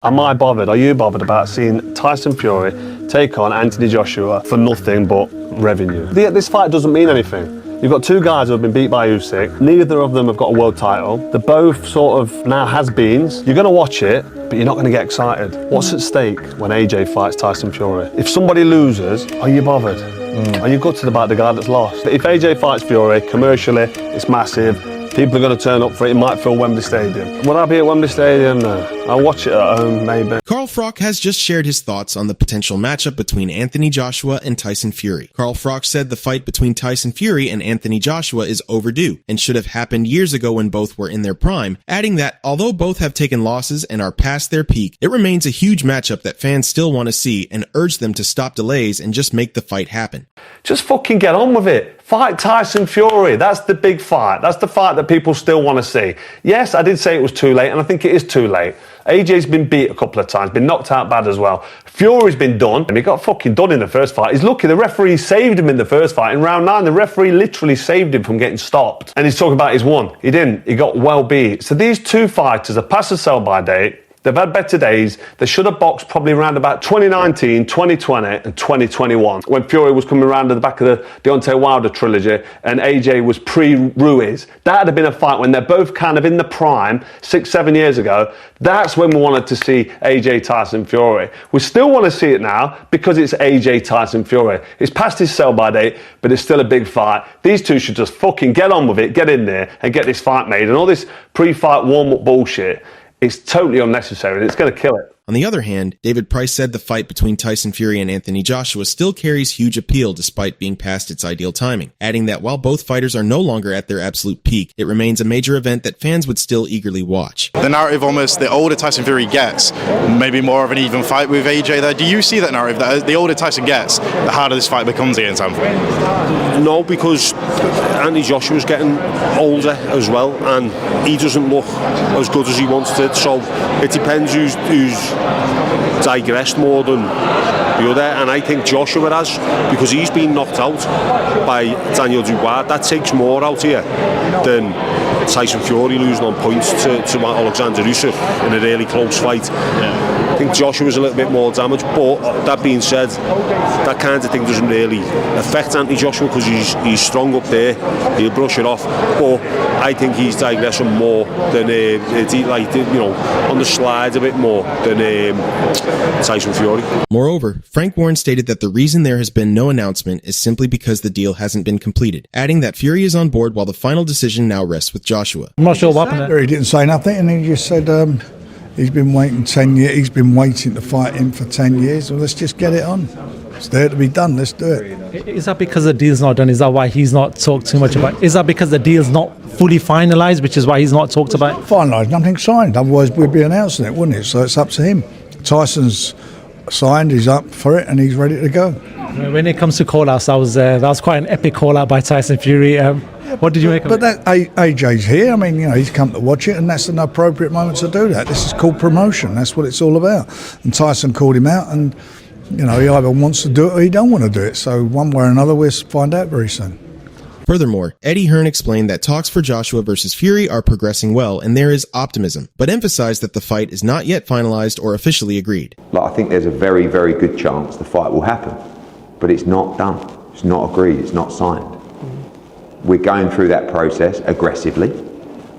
Am I bothered? Are you bothered about seeing Tyson Fury take on Anthony Joshua for nothing but revenue? This fight doesn't mean anything. You've got two guys who have been beat by Usyk. Neither of them have got a world title. They're both sort of now has-beens. You're going to watch it, but you're not going to get excited. What's at stake when AJ fights Tyson Fury? If somebody loses, are you bothered? Are you gutted about the guy that's lost? If AJ fights Fury, commercially, it's massive. People are going to turn up for it. It might fill Wembley Stadium. Would I be at Wembley Stadium? No. I'll watch it at home, maybe. Carl Froch has just shared his thoughts on the potential matchup between Anthony Joshua and Tyson Fury. Carl Froch said the fight between Tyson Fury and Anthony Joshua is overdue and should have happened years ago when both were in their prime, adding that although both have taken losses and are past their peak, it remains a huge matchup that fans still want to see and urge them to stop delays and just make the fight happen. Just fucking get on with it. Fight Tyson Fury. That's the big fight. That's the fight that people still want to see. Yes, I did say it was too late, and I think it is too late. AJ's been beat a couple of times, been knocked out bad as well. Fury's been done, and he got fucking done in the first fight. He's lucky the referee saved him in the first fight. In round 9, the referee literally saved him from getting stopped. And he's talking about he's won. He didn't. He got well beat. So these two fighters are past the sell-by date. They've had better days. They should have boxed probably around about 2019, 2020 and 2021 when Fury was coming around at the back of the Deontay Wilder trilogy and AJ was pre-Ruiz. That would have been a fight when they're both kind of in the prime 6-7 years ago. That's when we wanted to see AJ Tyson Fury. We still want to see it now because it's AJ Tyson Fury. It's past his sell-by date, but it's still a big fight. These two should just fucking get on with it, get in there and get this fight made. And all this pre-fight warm-up bullshit, it's totally unnecessary and it's going to kill it. On the other hand, David Price said the fight between Tyson Fury and Anthony Joshua still carries huge appeal despite being past its ideal timing, adding that while both fighters are no longer at their absolute peak, it remains a major event that fans would still eagerly watch. The narrative almost, the older Tyson Fury gets, maybe more of an even fight with AJ there. Do you see that narrative, that the older Tyson gets, the harder this fight becomes against Anthony? No, because Anthony Joshua's getting older as well, and he doesn't look as good as he once did, so it depends who's digressed more than the other, and I think Joshua has, because he's been knocked out by Daniel Dubois. That takes more out here than Tyson Fury losing on points to Alexander Usyk in a really close fight. I think Joshua's a little bit more damaged, but that being said, that kind of thing doesn't really affect Anthony Joshua because he's strong up there. He'll brush it off, but I think he's digressing more than on the slide a bit more than Tyson Fury. Moreover, Frank Warren stated that the reason there has been no announcement is simply because the deal hasn't been completed, adding that Fury is on board while the final decision now rests with Joshua. I'm not sure what happened. He didn't say nothing, and he just said he's been waiting 10 years. He's been waiting to fight him for 10 years. Well, let's just get it on. It's there to be done. Let's do it. Is that because the deal's not done? Is that why he's not talked too much about it? Is that because the deal's not fully finalised, which is why he's not talked about it? Finalised, nothing signed. Otherwise, we'd be announcing it, wouldn't it? So it's up to him. Tyson's signed. He's up for it, and he's ready to go. When it comes to call-outs, that was quite an epic call-out by Tyson Fury. What did you make of it? But AJ's here. I mean, he's come to watch it, and that's an appropriate moment to do that. This is called promotion. That's what it's all about. And Tyson called him out, and he either wants to do it or he don't want to do it. So one way or another, we'll find out very soon. Furthermore, Eddie Hearn explained that talks for Joshua versus Fury are progressing well and there is optimism, but emphasized that the fight is not yet finalized or officially agreed. I think there's a very, very good chance the fight will happen, but it's not done. It's not agreed. It's not signed. We're going through that process aggressively,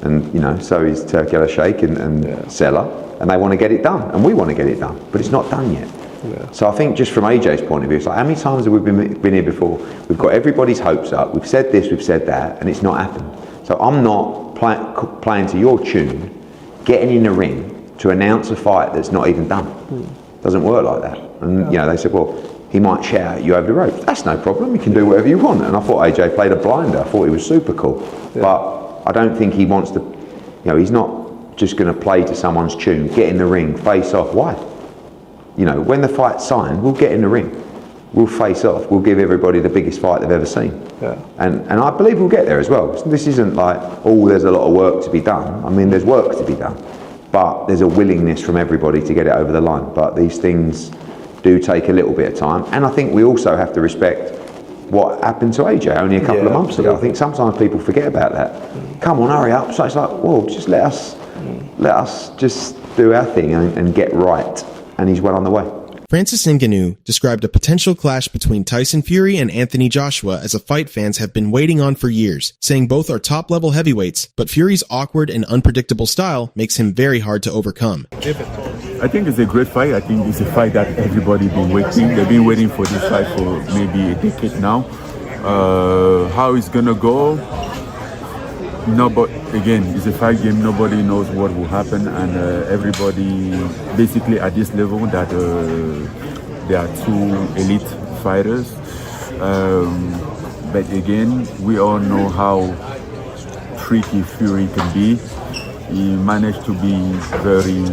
and so is Turki Al-Sheikh and Seller, and they want to get it done, and we want to get it done, but it's not done yet. Yeah. So I think just from AJ's point of view, it's like, how many times have we been here before? We've got everybody's hopes up, we've said this, we've said that, and it's not happened. So I'm not playing to your tune, getting in the ring to announce a fight that's not even done. Doesn't work like that. And they said, well, he might shout at you over the road. That's no problem, you can do whatever you want. And I thought AJ played a blinder. I thought he was super cool. Yeah. But I don't think he wants to, he's not just going to play to someone's tune, get in the ring, face off. Why? When the fight's signed, we'll get in the ring. We'll face off. We'll give everybody the biggest fight they've ever seen. Yeah. And I believe we'll get there as well. This isn't like, there's a lot of work to be done. I mean, there's work to be done. But there's a willingness from everybody to get it over the line. But these things do take a little bit of time. And I think we also have to respect what happened to AJ only a couple of months ago. I think sometimes people forget about that. Come on, hurry up. So it's like, just let us just do our thing and get right. And he's well on the way. Francis Ngannou described a potential clash between Tyson Fury and Anthony Joshua as a fight fans have been waiting on for years, saying both are top-level heavyweights, but Fury's awkward and unpredictable style makes him very hard to overcome. I think it's a great fight. I think it's a fight that everybody's been waiting. They've been waiting for this fight for maybe a decade now. How it's gonna go? No, but again, it's a fight game. Nobody knows what will happen, and everybody basically at this level that there are two elite fighters. But again, we all know how tricky Fury can be. He managed to be very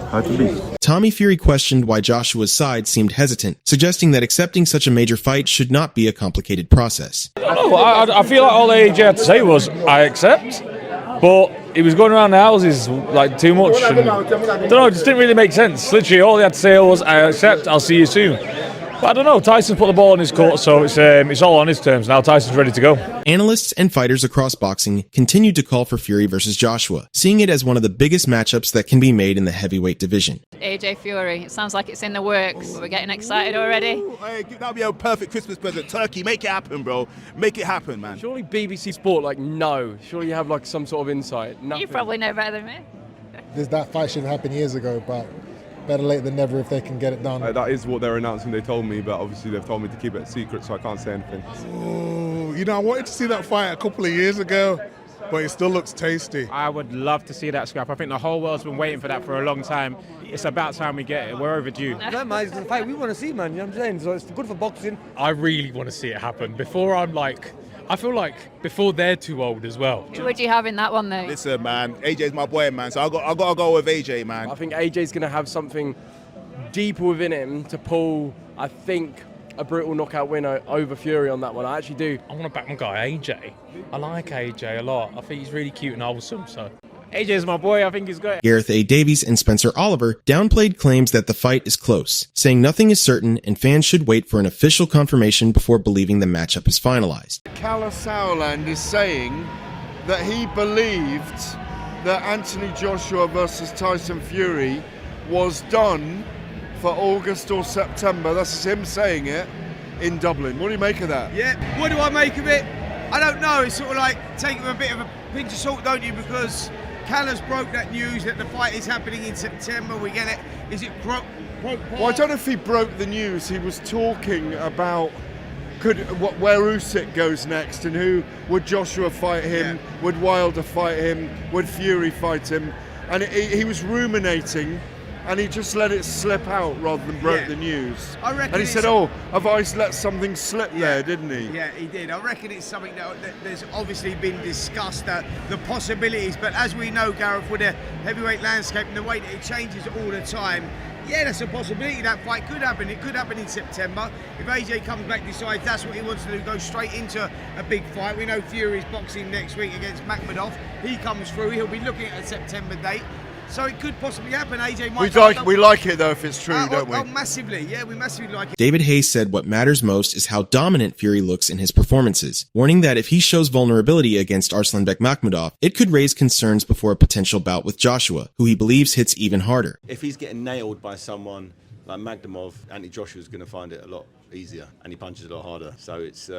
hard to beat. Tommy Fury questioned why Joshua's side seemed hesitant, suggesting that accepting such a major fight should not be a complicated process. I feel like all AJ had to say was, I accept, but he was going around the houses like too much. And, I don't know, it just didn't really make sense. Literally, all he had to say was, I accept, I'll see you soon. But I don't know, Tyson's put the ball in his court, so it's all on his terms now. Tyson's ready to go. Analysts and fighters across boxing continued to call for Fury versus Joshua, seeing it as one of the biggest matchups that can be made in the heavyweight division. AJ Fury, it sounds like it's in the works. We're getting excited already. Ooh, hey, that'll be a perfect Christmas present. Turkey, make it happen, bro. Make it happen, man. Surely BBC Sport, no. Surely you have some sort of insight. Nothing. You probably know better than me. That fight should have happened years ago, but better late than never if they can get it done. That is what they're announcing, they told me, but obviously they've told me to keep it a secret, so I can't say anything. I wanted to see that fight a couple of years ago, but it still looks tasty. I would love to see that scrap. I think the whole world's been waiting for that for a long time. It's about time we get it. We're overdue. That man, it's the fight we want to see, man. You know what I'm saying? So it's good for boxing. I really want to see it happen before I feel like before they're too old as well. Who would you have in that one, though? Listen, man, AJ's my boy, man, so I got to go with AJ, man. I think AJ's going to have something deeper within him to pull, I think, a brutal knockout winner over Fury on that one. I actually do. I want to back my guy, AJ. I like AJ a lot. I think he's really cute and wholesome, so. AJ's my boy, I think he's good. Gareth A. Davies and Spencer Oliver downplayed claims that the fight is close, saying nothing is certain and fans should wait for an official confirmation before believing the matchup is finalized. Kalle Sauerland is saying that he believed that Anthony Joshua versus Tyson Fury was done for August or September. That's him saying it in Dublin. What do you make of that? Yeah, what do I make of it? I don't know. It's sort of like taking a bit of a pinch of salt, don't you? Because Callas broke that news that the fight is happening in September. We get it. Is it broke? Well, I don't know if he broke the news. He was talking about where Usyk goes next and who would Joshua fight him, would Wilder fight him, would Fury fight him, and he was ruminating. And he just let it slip out rather than broke the news. I reckon. And he said, "Oh, have I let something slip there?" Didn't he? Yeah, he did. I reckon it's something that there's obviously been discussed, the possibilities. But as we know, Gareth, with the heavyweight landscape and the way that it changes all the time, yeah, there's a possibility that fight could happen. It could happen in September. If AJ comes back, decides that's what he wants to do, go straight into a big fight. We know Fury's boxing next week against Makhmudov. He comes through. He'll be looking at a September date. So it could possibly happen. AJ might. We like it though if it's true, don't we? Oh, massively. Yeah, we massively like it. David Hayes said what matters most is how dominant Fury looks in his performances, warning that if he shows vulnerability against Arslanbek Makhmudov, it could raise concerns before a potential bout with Joshua, who he believes hits even harder. If he's getting nailed by someone like Makhmudov, Anthony Joshua's going to find it a lot easier, and he punches a lot harder. So it's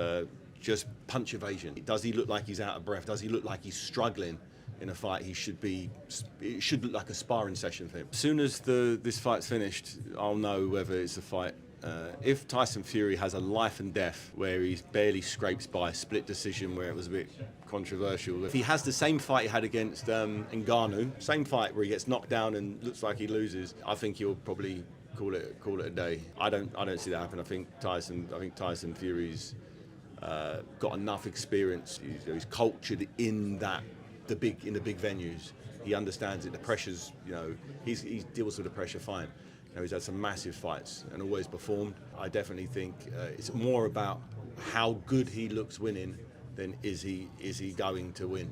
just punch evasion. Does he look like he's out of breath? Does he look like he's struggling? In a fight, it should look like a sparring session for him. As soon as this fight's finished, I'll know whether it's a fight. If Tyson Fury has a life and death where he barely scrapes by a split decision where it was a bit controversial, if he has the same fight he had against Ngannou, same fight where he gets knocked down and looks like he loses, I think he'll probably call it a day. I don't see that happen. I think Tyson Fury's got enough experience. He's cultured in the big venues. He understands it. The pressures, he deals with the pressure fine. He's had some massive fights and always performed. I definitely think it's more about how good he looks winning than is he going to win.